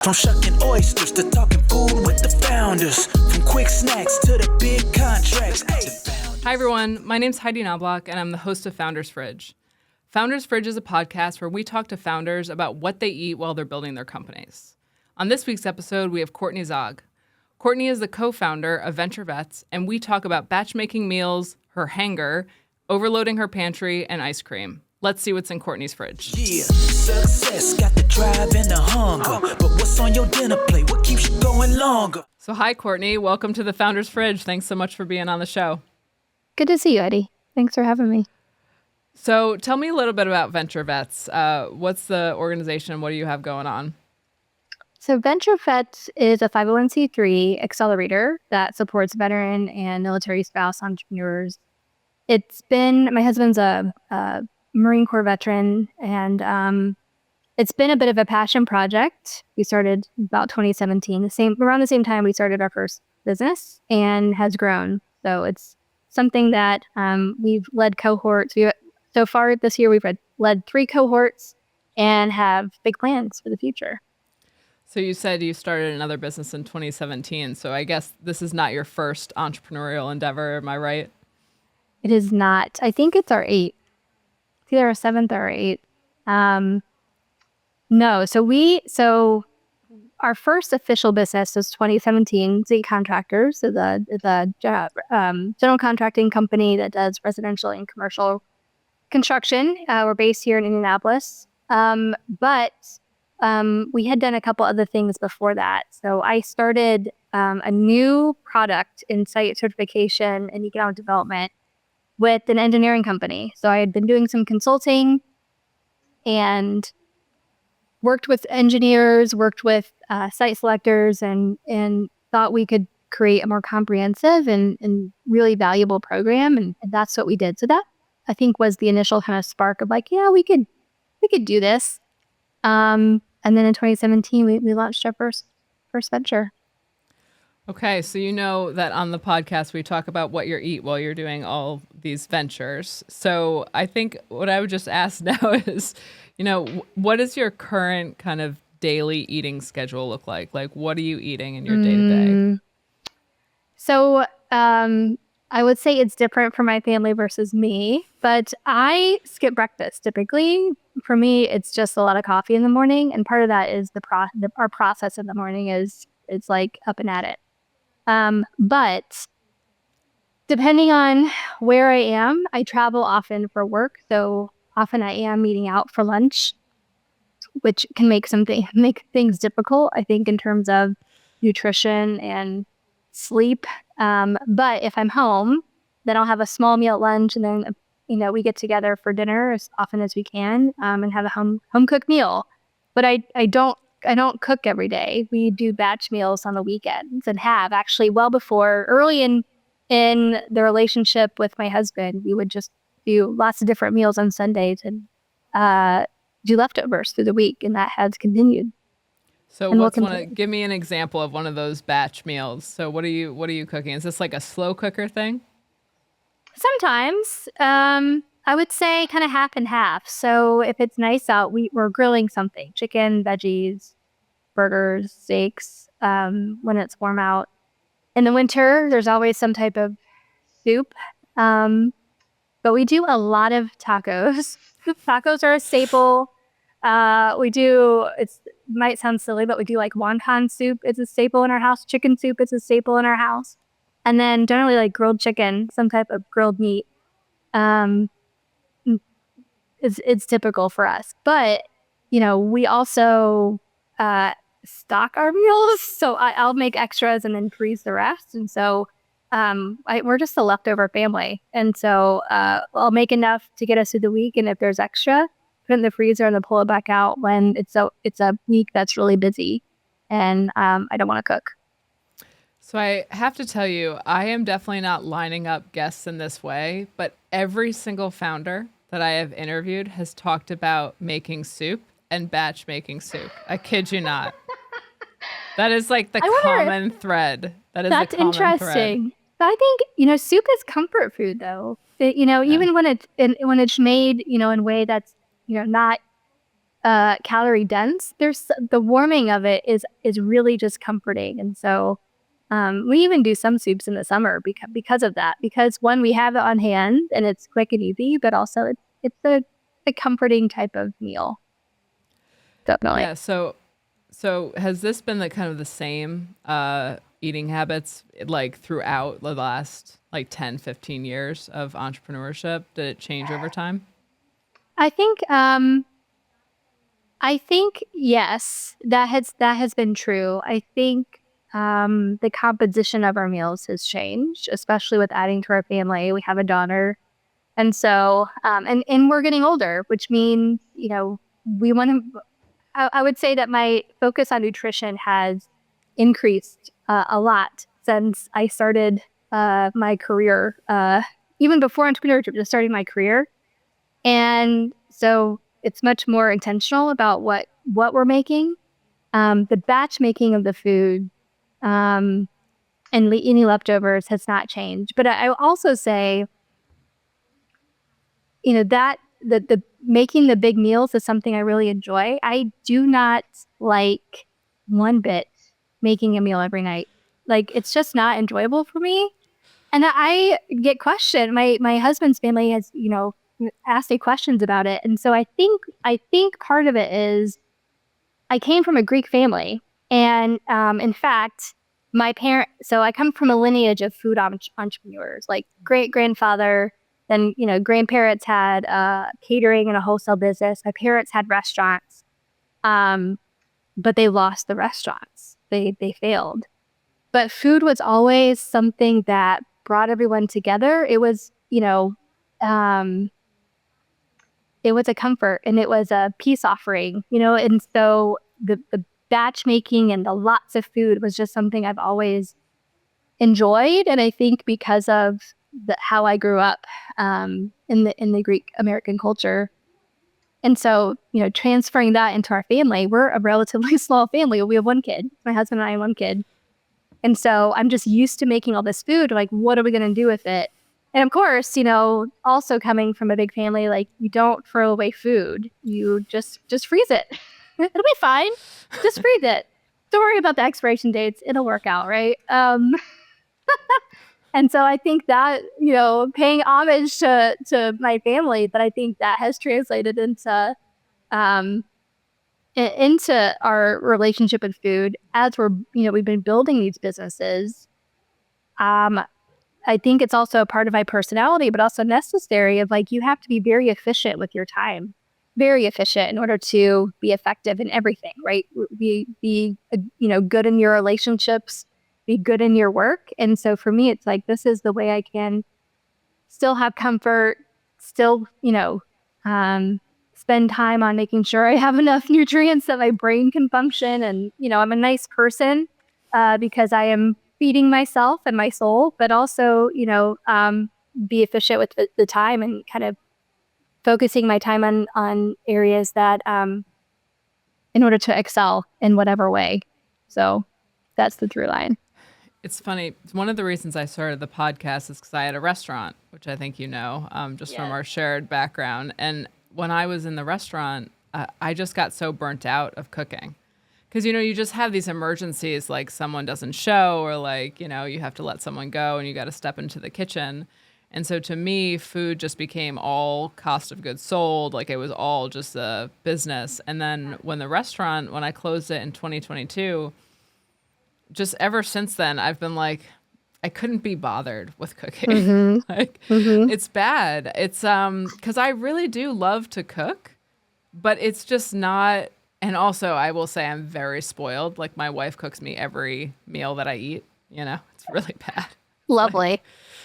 From shucking oysters to talking food with the founders. From quick snacks to the big contracts. Hi, everyone. My name's Heidi Knobloch, and I'm the host of Founders Fridge. Founders Fridge is a podcast where we talk to founders about what they eat while they're building their companies. On this week's episode, we have Courtney Zaugg. Courtney is the co-founder of VentureVets, and we talk about batch-making meals, her hanger, overloading her pantry, and ice cream. Let's see what's in Courtney's fridge. Yeah, success got the drive and the hunger. But what's on your dinner plate? What keeps you going longer? So hi, Courtney. Welcome to the Founders Fridge. Thanks so much for being on the show. Good to see you, Eddie. Thanks for having me. So tell me a little bit about VentureVets. What's the organization? What do you have going on? So VentureVets is a 501c3 accelerator that supports veteran and military spouse entrepreneurs. My husband's a Marine Corps veteran, and it's been a bit of a passion project. We started about 2017, around the same time we started our first business, and has grown. So it's something that we've led cohorts. So far this year, we've led 3 cohorts and have big plans for the future. So you said you started another business in 2017. So I guess this is not your first entrepreneurial endeavor. Am I right? It is not. I think it's our 8th. It's either our 7th or our 8th. No. So our first official business was 2017. Z Contractors, so the general contracting company that does residential and commercial construction. We're based here in Indianapolis, but we had done a couple other things before that. So I started a new product in site certification and economic development with an engineering company. So I had been doing some consulting and worked with engineers, worked with site selectors, and thought we could create a more comprehensive and really valuable program. And that's what we did. So that, I think, was the initial kind of spark of like, yeah, we could do this. And then in 2017, we launched our first venture. Okay, so you know that on the podcast, we talk about what you eat while you're doing all these ventures. So I think what I would just ask now is, what does your current kind of daily eating schedule look like? Like, what are you eating in your day-to-day? So I would say it's different for my family versus me, but I skip breakfast typically. For me, it's just a lot of coffee in the morning, and part of that is our process in the morning is it's like up and at it. But depending on where I am, I travel often for work, so often I am eating out for lunch, which can make things difficult, I think, in terms of nutrition and sleep. But if I'm home, then I'll have a small meal at lunch, and then we get together for dinner as often as we can, and have a home cooked meal. But I don't cook every day. We do batch meals on the weekends, and have actually early in the relationship with my husband, we would just do lots of different meals on Sundays and do leftovers through the week, and that has continued. So give me an example of one of those batch meals. So what are you cooking? Is this like a slow cooker thing? Sometimes. I would say kind of half and half. So if it's nice out, we're grilling something: chicken, veggies, burgers, steaks, when it's warm out. In the winter, there's always some type of soup. But we do a lot of tacos. Tacos are a staple. It might sound silly, but we do like wonton soup. It's a staple in our house. Chicken soup is a staple in our house. And then generally like grilled chicken, some type of grilled meat. It's typical for us. But, we also stock our meals. So I'll make extras and then freeze the rest. And so we're just a leftover family. And so I'll make enough to get us through the week. And if there's extra, put it in the freezer and then pull it back out when it's a week that's really busy and I don't want to cook. So I have to tell you, I am definitely not lining up guests in this way, but every single founder that I have interviewed has talked about making soup and batch making soup. I kid you not. That is like the common thread. That's interesting. But I think, soup is comfort food though. Even when it's made, in a way that's, not calorie dense. There's the warming of it is really just comforting. And so we even do some soups in the summer because of that. Because one, we have it on hand and it's quick and easy, but also it's a comforting type of meal. Definitely. Yeah. So has this been the kind of the same eating habits like throughout the last like 10, 15 years of entrepreneurship? Did it change over time? I think yes, that has been true. I think the composition of our meals has changed, especially with adding to our family. We have a daughter, and so and we're getting older, which means we want to. I would say that my focus on nutrition has increased a lot since I started my career. Even before entrepreneurship, just starting my career. And so it's much more intentional about what we're making. The batch making of the food and any leftovers has not changed. But I will also say, that the making the big meals is something I really enjoy. I do not like one bit making a meal every night. Like, it's just not enjoyable for me. And I get questioned. My husband's family has, asked me questions about it. And so I think part of it is I came from a Greek family. And in fact, so I come from a lineage of food entrepreneurs, like great grandfather, then, grandparents had catering and a wholesale business. My parents had restaurants, but they lost the restaurants. They failed. But food was always something that brought everyone together. It was, it was a comfort and it was a peace offering, and so the batch making and the lots of food was just something I've always enjoyed. And I think because of how I grew up in the Greek American culture. And so, transferring that into our family, we're a relatively small family. We have one kid, my husband and I have one kid. And so I'm just used to making all this food. Like, what are we going to do with it? And of course, also coming from a big family, like, you don't throw away food. You just freeze it. It'll be fine. Just freeze it. Don't worry about the expiration dates. It'll work out, right? And so I think that, paying homage to my family, that I think that has translated into our relationship with food as we've been building these businesses. I think it's also a part of my personality, but also necessary of, like, you have to be very efficient with your time, very efficient in order to be effective in everything, right? Be good in your relationships, be good in your work. And so for me, it's like, this is the way I can still have comfort, still, spend time on making sure I have enough nutrients that my brain can function. And, I'm a nice person because I am feeding myself and my soul, but also, be efficient with the time and kind of focusing my time on areas that, in order to excel in whatever way. So that's the through line. It's funny. One of the reasons I started the podcast is because I had a restaurant, which I think from our shared background. And when I was in the restaurant, I just got so burnt out of cooking. Because, you just have these emergencies, like someone doesn't show, or like, you have to let someone go and you got to step into the kitchen. And so to me, food just became all cost of goods sold. Like, it was all just a business. And then when I closed it in 2022, just ever since then, I've been like, I couldn't be bothered with cooking. Mm-hmm. It's bad. It's because I really do love to cook, but it's just not. And also, I will say I'm very spoiled. Like, my wife cooks me every meal that I eat. It's really bad. Lovely.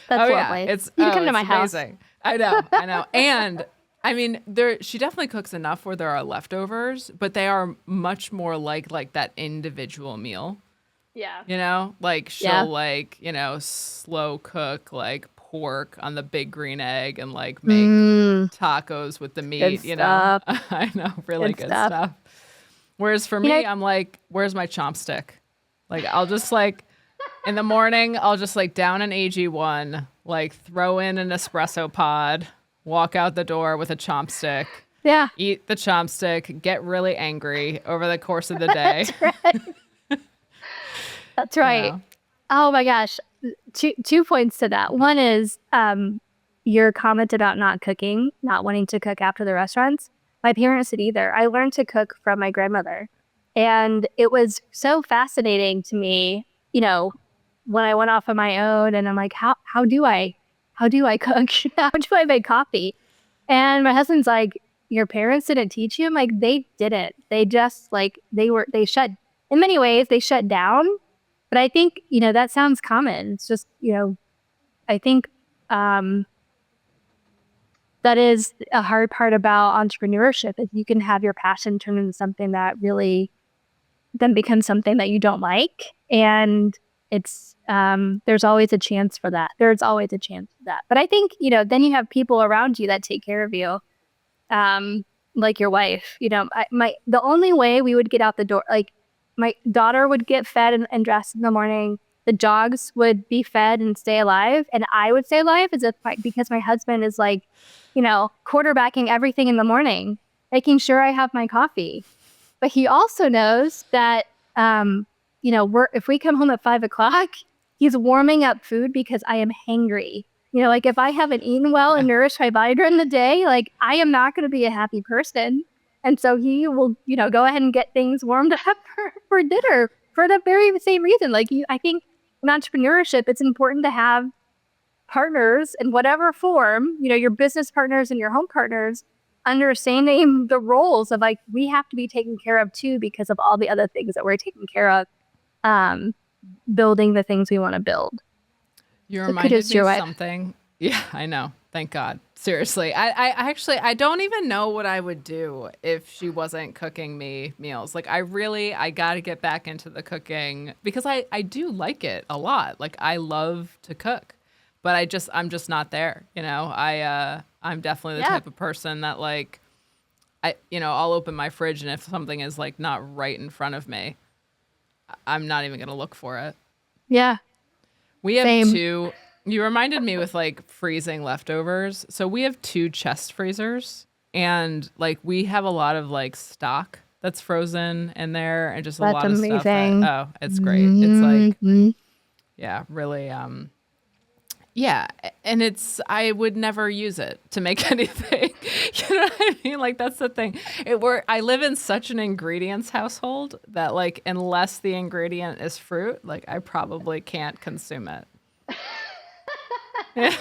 That's lovely. Yeah. You can come to my amazing. House. I know. And I mean, she definitely cooks enough where there are leftovers, but they are much more like that individual meal. Yeah. Like she'll slow cook like pork on the big green egg and like make tacos with the meat, Good stuff. I know, really good stuff. Whereas for me, I'm like, where's my chopstick? Like, I'll just like, in the morning, I'll just like down an AG1, like throw in an espresso pod, walk out the door with a chopstick. Yeah. eat the chopstick, get really angry over the course of the day. That's right. That's right. know? Oh my gosh. Two points to that. One is your comment about not cooking, not wanting to cook after the restaurants. My parents did either. I learned to cook from my grandmother. And it was so fascinating to me, when I went off on my own and I'm like, how do I cook? How do I make coffee? And my husband's like, your parents didn't teach you? I'm like, they didn't. They just they shut, in many ways, they shut down. But I think, that sounds common. It's just, I think that is a hard part about entrepreneurship is you can have your passion turn into something that really then becomes something that you don't like. And it's, there's always a chance for that. There's always a chance for that. But I think, then you have people around you that take care of you. Like your wife, the only way we would get out the door, like my daughter would get fed and dressed in the morning. The dogs would be fed and stay alive. And I would stay alive because my husband is like, quarterbacking everything in the morning, making sure I have my coffee. But he also knows that, if we come home at 5:00, he's warming up food because I am hangry. Like if I haven't eaten well and nourished my body during the day, like I am not going to be a happy person. And so he will, go ahead and get things warmed up for dinner for the very same reason. Like I think in entrepreneurship, it's important to have partners in whatever form, your business partners and your home partners, understanding the roles of like, we have to be taken care of too, because of all the other things that we're taking care of, building the things we want to build. You reminded me of something. Yeah, I know. Thank God. Seriously. I don't even know what I would do if she wasn't cooking me meals. Like I got to get back into the cooking because I do like it a lot. Like I love to cook, but I'm just not there. I'm definitely the type of person that like, I'll open my fridge and if something is like not right in front of me, I'm not even going to look for it. Yeah. We have two. You reminded me with like freezing leftovers. So we have 2 chest freezers and like we have a lot of like stock that's frozen in there and just a lot of stuff. It's great. It's like, yeah, really. Yeah. And I would never use it to make anything. You know what I mean? Like that's the thing. I live in such an ingredients household that like, unless the ingredient is fruit, like I probably can't consume it. Yeah.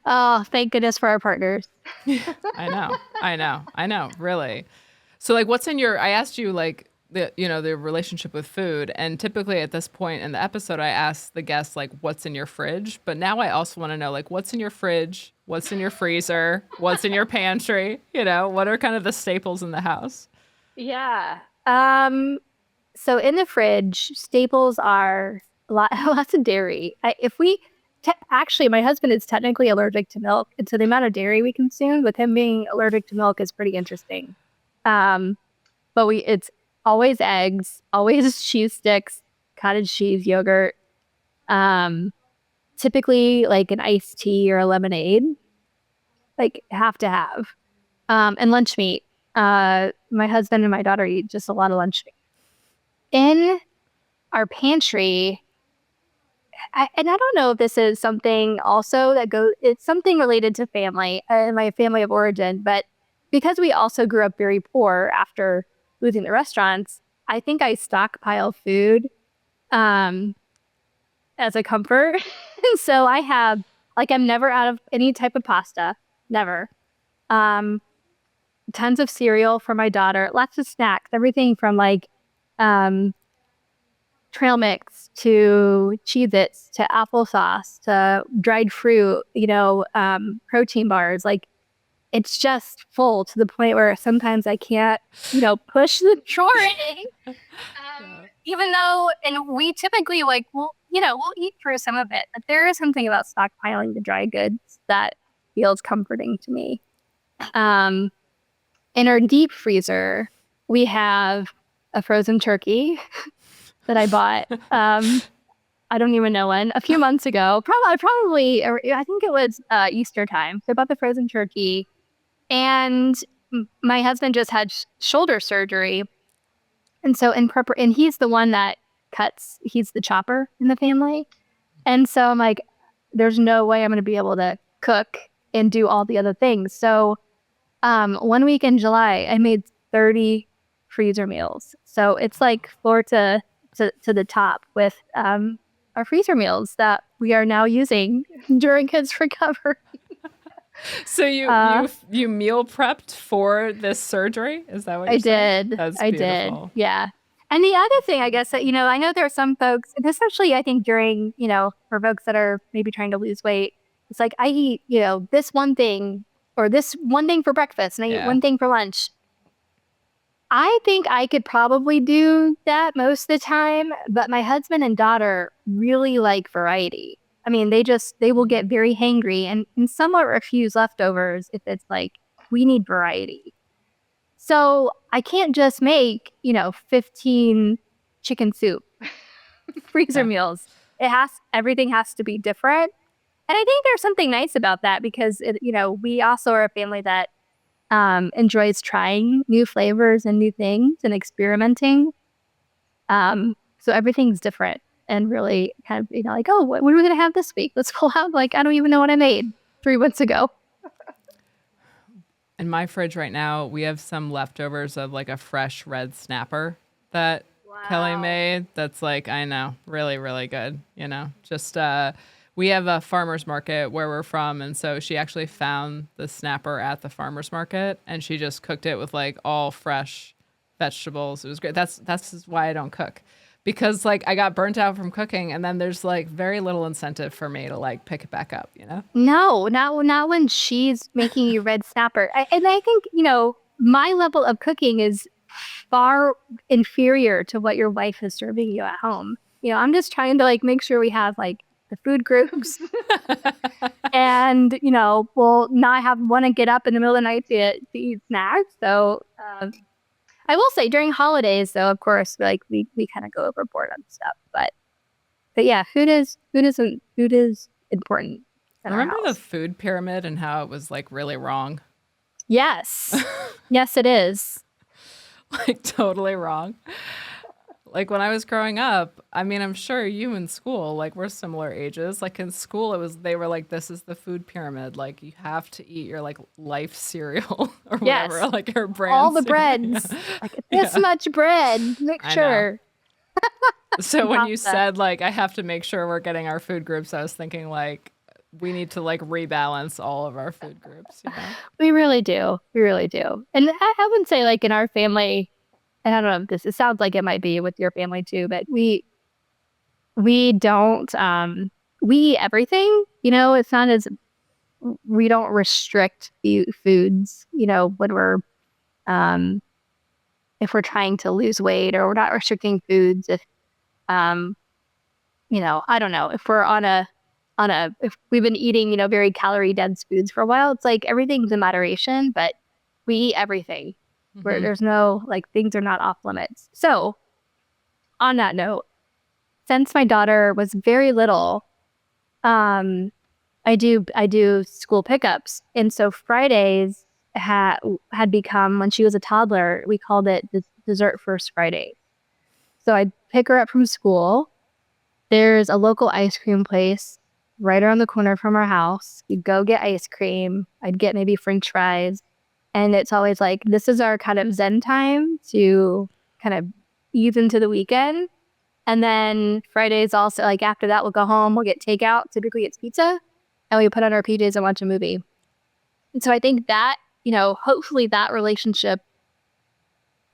Oh, thank goodness for our partners. I know, really. So like I asked you like the relationship with food, and typically at this point in the episode I ask the guests like what's in your fridge, but now I also want to know like what's in your fridge, what's in your freezer, what's in your pantry, what are kind of the staples in the house? Yeah. So in the fridge, staples are lots of dairy. Actually, my husband is technically allergic to milk, and so the amount of dairy we consume with him being allergic to milk is pretty interesting. But it's always eggs, always cheese sticks, cottage cheese, yogurt. Typically like an iced tea or a lemonade, like have to have. And lunch meat. My husband and my daughter eat just a lot of lunch meat. In our pantry, and I don't know if this is something also it's something related to family, my family of origin, but because we also grew up very poor after losing the restaurants, I think I stockpile food as a comfort. And so I have, like, I'm never out of any type of pasta, never. Tons of cereal for my daughter, lots of snacks, everything from like trail mix to Cheez-Its to applesauce to dried fruit, protein bars. Like it's just full to the point where sometimes I can't, push the drawer in. Even though, and we typically we'll eat through some of it, but there is something about stockpiling the dry goods that feels comforting to me. In our deep freezer, we have a frozen turkey that I bought. I don't even know when, a few months ago, probably, I think it was Easter time. So I bought the frozen turkey. And my husband just had shoulder surgery. And so and he's the one that cuts, he's the chopper in the family. And so I'm like, there's no way I'm going to be able to cook and do all the other things. So 1 week in July, I made 30 freezer meals. So it's like floor to the top with our freezer meals that we are now using during his recovery. So you meal prepped for this surgery? Is that what you're saying? That's I beautiful. did. Yeah. And the other thing, I guess, that, I know there are some folks, and especially I think during, for folks that are maybe trying to lose weight, it's like I eat, this one thing or this one thing for breakfast and I eat one thing for lunch. I think I could probably do that most of the time, but my husband and daughter really like variety. I mean, they will get very hangry and somewhat refuse leftovers if it's like, we need variety. So I can't just make, 15 chicken soup freezer meals. Everything has to be different. And I think there's something nice about that because, we also are a family that enjoys trying new flavors and new things and experimenting. So everything's different and really kind of, like, oh, what are we going to have this week? Let's pull out, like, I don't even know what I made 3 months ago. In my fridge right now, we have some leftovers of like a fresh red snapper that Kelly made. That's like, I know, really, really good. Just we have a farmer's market where we're from. And so she actually found the snapper at the farmer's market and she just cooked it with like all fresh vegetables. It was great. That's why I don't cook. Because like I got burnt out from cooking and then there's like very little incentive for me to like pick it back up, No, not when she's making you red snapper. And I think, my level of cooking is far inferior to what your wife is serving you at home. I'm just trying to like make sure we have like the food groups and, we'll not want to get up in the middle of the night to eat snacks. So, I will say during holidays, though, of course, like we kind of go overboard on stuff, but yeah, food is important. Remember the food pyramid and how it was like really wrong? Yes, yes, it is. Like totally wrong. Like when I was growing up, I mean, I'm sure you in school, like we're similar ages. Like in school, they were like, this is the food pyramid. Like you have to eat your like life cereal or whatever, like your brand. All the breads, like this much bread, make sure. So when you said like, I have to make sure we're getting our food groups, I was thinking like, we need to like rebalance all of our food groups. We really do. We really do. And I wouldn't say like in our family, and I don't know if it sounds like it might be with your family too, but we don't, we eat everything, it's not as, we don't restrict foods, when we're, if we're trying to lose weight or we're not restricting foods. If, I don't know, if we're if we've been eating, very calorie dense foods for a while, it's like everything's in moderation, but we eat everything. Where there's no, like, things are not off limits. So on that note, since my daughter was very little, I do school pickups. And so Fridays had become, when she was a toddler, we called it the Dessert First Friday. So I'd pick her up from school. There's a local ice cream place right around the corner from our house. You'd go get ice cream. I'd get maybe French fries. And it's always like, this is our kind of zen time to kind of ease into the weekend. And then Fridays also, like after that, we'll go home, we'll get takeout. Typically it's pizza. And we put on our PJs and watch a movie. And so I think that, hopefully that relationship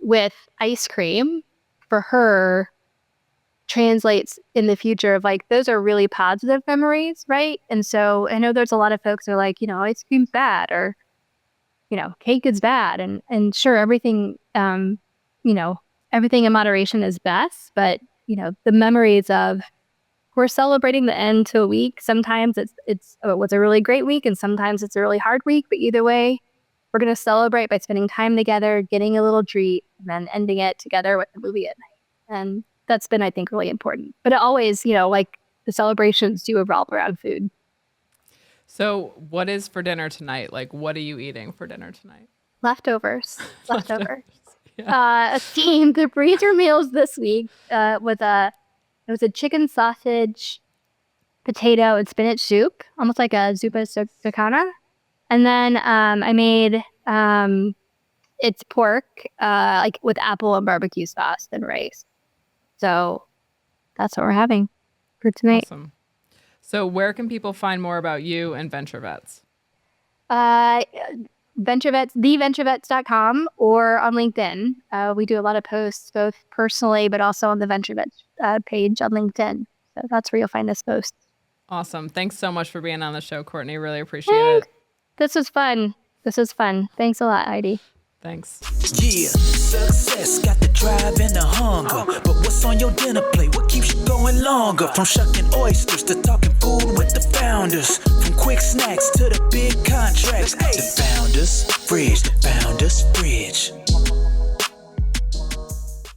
with ice cream for her translates in the future of like, those are really positive memories, right? And so I know there's a lot of folks who are like, ice cream's bad or, cake is bad. And sure, everything, everything in moderation is best. But, the memories of we're celebrating the end to a week. Sometimes it was a really great week and sometimes it's a really hard week. But either way, we're going to celebrate by spending time together, getting a little treat, and then ending it together with the movie at night. And that's been, I think, really important. But it always, like the celebrations do revolve around food. So what is for dinner tonight? Like, what are you eating for dinner tonight? Leftovers. Yeah. The freezer meals this week it was a chicken sausage, potato, and spinach soup, almost like a zuppa sultana. And then I made it's pork like with apple and barbecue sauce and rice. So that's what we're having for tonight. Awesome. So where can people find more about you and VentureVets? VentureVets, TheVentureVets.com or on LinkedIn. We do a lot of posts, both personally, but also on the VentureVets page on LinkedIn. So that's where you'll find us posts. Awesome. Thanks so much for being on the show, Courtney. Really appreciate it. This was fun. Thanks a lot, Heidi. Thanks. Yeah, success got the drive and the hunger. But what's on your dinner plate? What keeps you going longer? From shucking oysters to talking food with the founders. From quick snacks to the big contracts. The Founders Fridge.